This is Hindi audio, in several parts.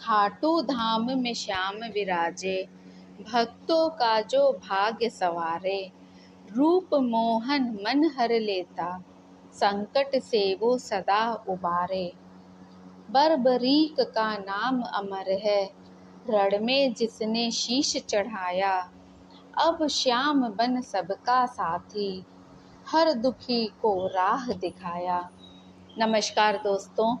खाटू धाम में श्याम विराजे, भक्तों का जो भाग्य सवारे। रूप मोहन मन हर लेता, संकट से वो सदा उबारे। बरबरीक का नाम अमर है, रण में जिसने शीश चढ़ाया। अब श्याम बन सबका साथी, हर दुखी को राह दिखाया। नमस्कार दोस्तों,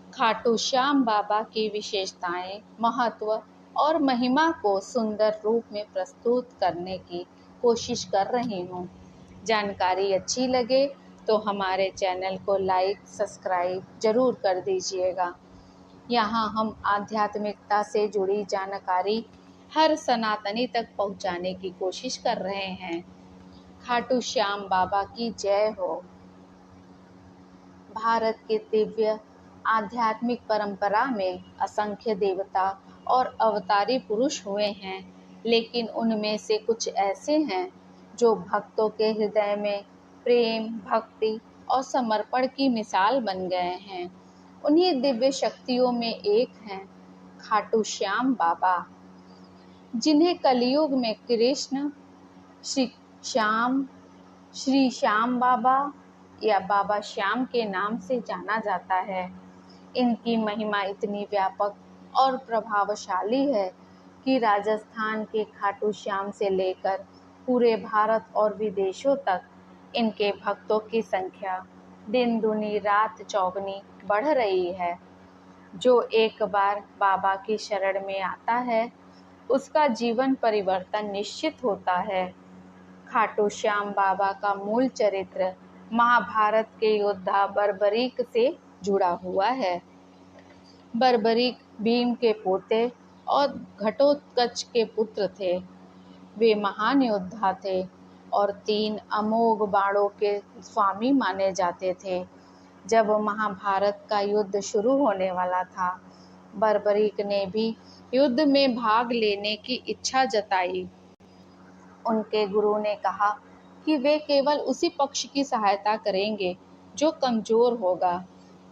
खाटू श्याम बाबा की विशेषताएं, महत्व और महिमा को सुंदर रूप में प्रस्तुत करने की कोशिश कर रही हूँ। जानकारी अच्छी लगे तो हमारे चैनल को लाइक सब्सक्राइब जरूर कर दीजिएगा। यहाँ हम आध्यात्मिकता से जुड़ी जानकारी हर सनातनी तक पहुँचाने की कोशिश कर रहे हैं। खाटू श्याम बाबा की जय हो। भारत के दिव्य आध्यात्मिक परंपरा में असंख्य देवता और अवतारी पुरुष हुए हैं, लेकिन उनमें से कुछ ऐसे हैं जो भक्तों के हृदय में प्रेम, भक्ति और समर्पण की मिसाल बन गए हैं। उन्हीं दिव्य शक्तियों में एक हैं खाटू श्याम बाबा, जिन्हें कलयुग में कृष्ण श्री श्याम बाबा या बाबा श्याम के नाम से जाना जाता है। इनकी महिमा इतनी व्यापक और प्रभावशाली है कि राजस्थान के खाटू श्याम से लेकर पूरे भारत और विदेशों तक इनके भक्तों की संख्या दिन दुनी रात चौगनी बढ़ रही है। जो एक बार बाबा की शरण में आता है, उसका जीवन परिवर्तन निश्चित होता है। खाटू श्याम बाबा का मूल चरित्र महाभारत के योद्धा बर्बरीक से जुड़ा हुआ है। बर्बरीक भीम के पोते और घटोत्कच के पुत्र थे। वे महान योद्धा थे और 3 अमोघ बाणों के स्वामी माने जाते थे। जब महाभारत का युद्ध शुरू होने वाला था, बर्बरीक ने भी युद्ध में भाग लेने की इच्छा जताई। उनके गुरु ने कहा कि वे केवल उसी पक्ष की सहायता करेंगे जो कमजोर होगा।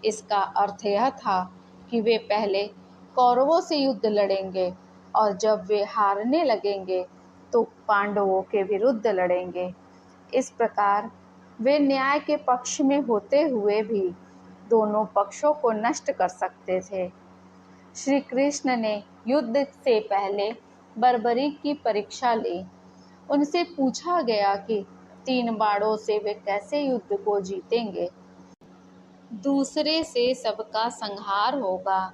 इसका अर्थ यह था कि वे पहले कौरवों से युद्ध लड़ेंगे और जब वे हारने लगेंगे तो पांडवों के विरुद्ध लड़ेंगे। इस प्रकार वे न्याय के पक्ष में होते हुए भी दोनों पक्षों को नष्ट कर सकते थे। श्री कृष्ण ने युद्ध से पहले बर्बरीक की परीक्षा ली। उनसे पूछा गया कि 3 बाणों से वे कैसे युद्ध को जीतेंगे। दूसरे से सबका संहार होगा,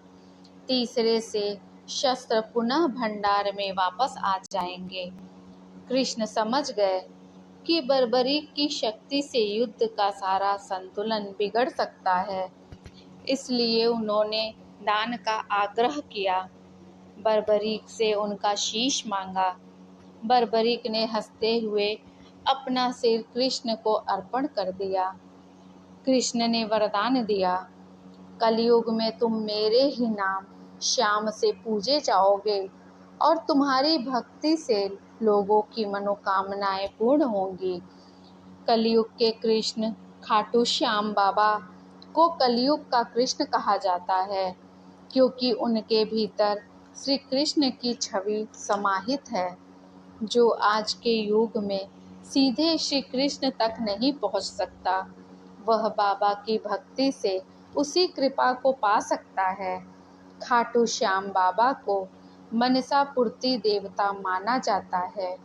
तीसरे से शस्त्र पुनः भंडार में वापस आ जाएंगे। कृष्ण समझ गए कि बर्बरीक की शक्ति से युद्ध का सारा संतुलन बिगड़ सकता है, इसलिए उन्होंने दान का आग्रह किया। बर्बरीक से उनका शीश मांगा। बर्बरीक ने हंसते हुए अपना सिर कृष्ण को अर्पण कर दिया। कृष्ण ने वरदान दिया, कलयुग में तुम मेरे ही नाम श्याम से पूजे जाओगे और तुम्हारी भक्ति से लोगों की मनोकामनाएं पूर्ण होंगी। कलयुग के कृष्ण खाटू श्याम बाबा को कलयुग का कृष्ण कहा जाता है, क्योंकि उनके भीतर श्री कृष्ण की छवि समाहित है, जो आज के युग में सीधे श्री कृष्ण तक नहीं पहुंच सकता। वह बाबा की भक्ति से उसी कृपा को पा सकता है। खाटू श्याम बाबा को मनसा पूर्ति देवता माना जाता है।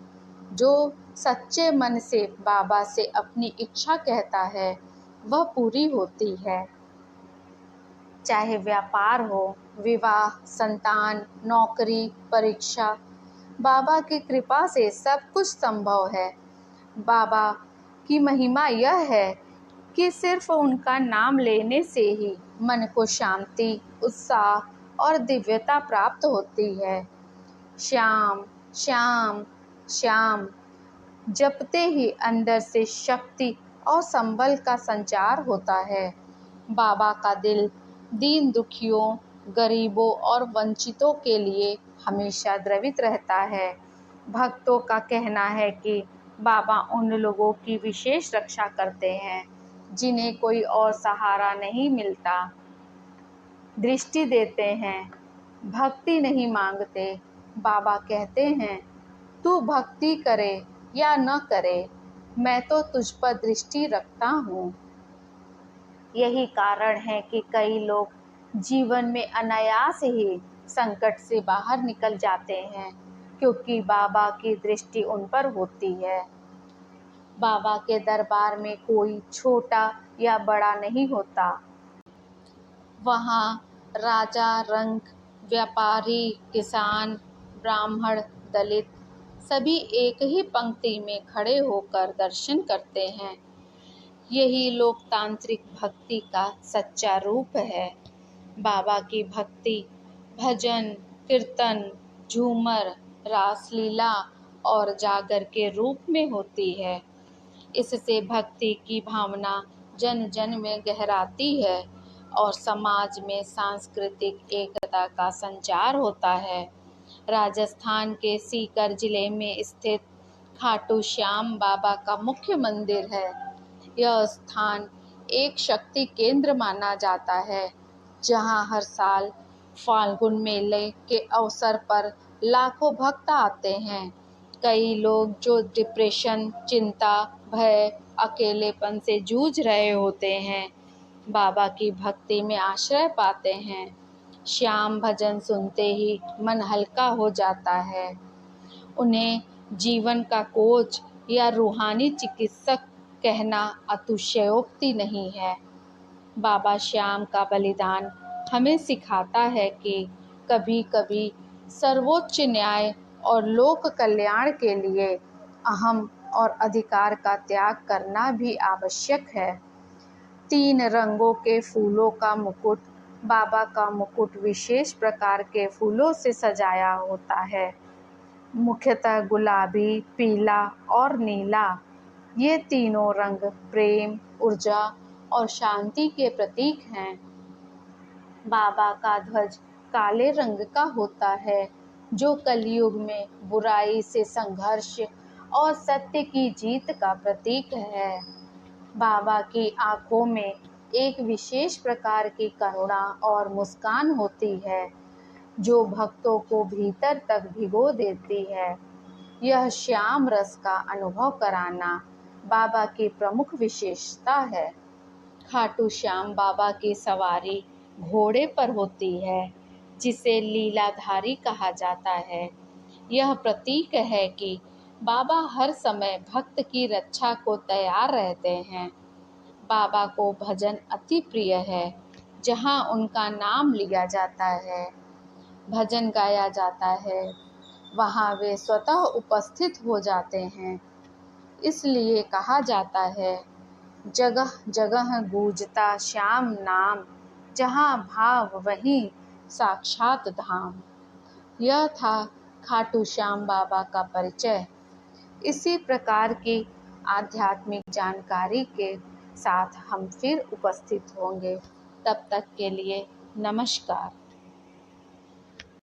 जो सच्चे मन से बाबा से अपनी इच्छा कहता है, वह पूरी होती है। चाहे व्यापार हो, विवाह, संतान, नौकरी, परीक्षा, बाबा की कृपा से सब कुछ संभव है। बाबा की महिमा यह है कि सिर्फ उनका नाम लेने से ही मन को शांति, उत्साह और दिव्यता प्राप्त होती है। श्याम श्याम श्याम जपते ही अंदर से शक्ति और संबल का संचार होता है। बाबा का दिल दीन दुखियों, गरीबों और वंचितों के लिए हमेशा द्रवित रहता है। भक्तों का कहना है कि बाबा उन लोगों की विशेष रक्षा करते हैं जिन्हें कोई और सहारा नहीं मिलता। दृष्टि देते हैं, भक्ति नहीं मांगते। बाबा कहते हैं, तू भक्ति करे या न करे, मैं तो तुझ पर दृष्टि रखता हूँ। यही कारण है कि कई लोग जीवन में अनायास ही संकट से बाहर निकल जाते हैं, क्योंकि बाबा की दृष्टि उन पर होती है। बाबा के दरबार में कोई छोटा या बड़ा नहीं होता। वहाँ राजा, रंक, व्यापारी, किसान, ब्राह्मण, दलित सभी एक ही पंक्ति में खड़े होकर दर्शन करते हैं। यही लोकतांत्रिक भक्ति का सच्चा रूप है। बाबा की भक्ति भजन, कीर्तन, झूमर, रासलीला और जागर के रूप में होती है। इससे भक्ति की भावना जन जन में गहराती है और समाज में सांस्कृतिक एकता का संचार होता है। राजस्थान के सीकर जिले में स्थित खाटू श्याम बाबा का मुख्य मंदिर है। यह स्थान एक शक्ति केंद्र माना जाता है, जहां हर साल फाल्गुन मेले के अवसर पर लाखों भक्त आते हैं। कई लोग जो डिप्रेशन, चिंता, भय, अकेलेपन से जूझ रहे होते हैं, बाबा की भक्ति में आश्रय पाते हैं। श्याम भजन सुनते ही मन हल्का हो जाता है। उन्हें जीवन का कोच या रूहानी चिकित्सक कहना अतिशयोक्ति नहीं है। बाबा श्याम का बलिदान हमें सिखाता है कि कभी कभी सर्वोच्च न्याय और लोक कल्याण के लिए अहम और अधिकार का त्याग करना भी आवश्यक है। 3 रंगों के फूलों का मुकुट। बाबा का मुकुट विशेष प्रकार के फूलों से सजाया होता है, मुख्यतः गुलाबी, पीला और नीला। ये तीनों रंग प्रेम, ऊर्जा और शांति के प्रतीक हैं। बाबा का ध्वज काले रंग का होता है, जो कलयुग में बुराई से संघर्ष और सत्य की जीत का प्रतीक है। बाबा की आंखों में एक विशेष प्रकार की करुणा और मुस्कान होती है, जो भक्तों को भीतर तक भिगो देती है। यह श्याम रस का अनुभव कराना बाबा की प्रमुख विशेषता है। खाटू श्याम बाबा की सवारी घोड़े पर होती है, जिसे लीलाधारी कहा जाता है। यह प्रतीक है कि बाबा हर समय भक्त की रक्षा को तैयार रहते हैं। बाबा को भजन अति प्रिय है। जहाँ उनका नाम लिया जाता है, भजन गाया जाता है, वहाँ वे स्वतः उपस्थित हो जाते हैं। इसलिए कहा जाता है, जगह जगह गूंजता श्याम नाम, जहाँ भाव वहीं साक्षात धाम। यह था खाटू श्याम बाबा का परिचय। इसी प्रकार की आध्यात्मिक जानकारी के साथ हम फिर उपस्थित होंगे। तब तक के लिए नमस्कार।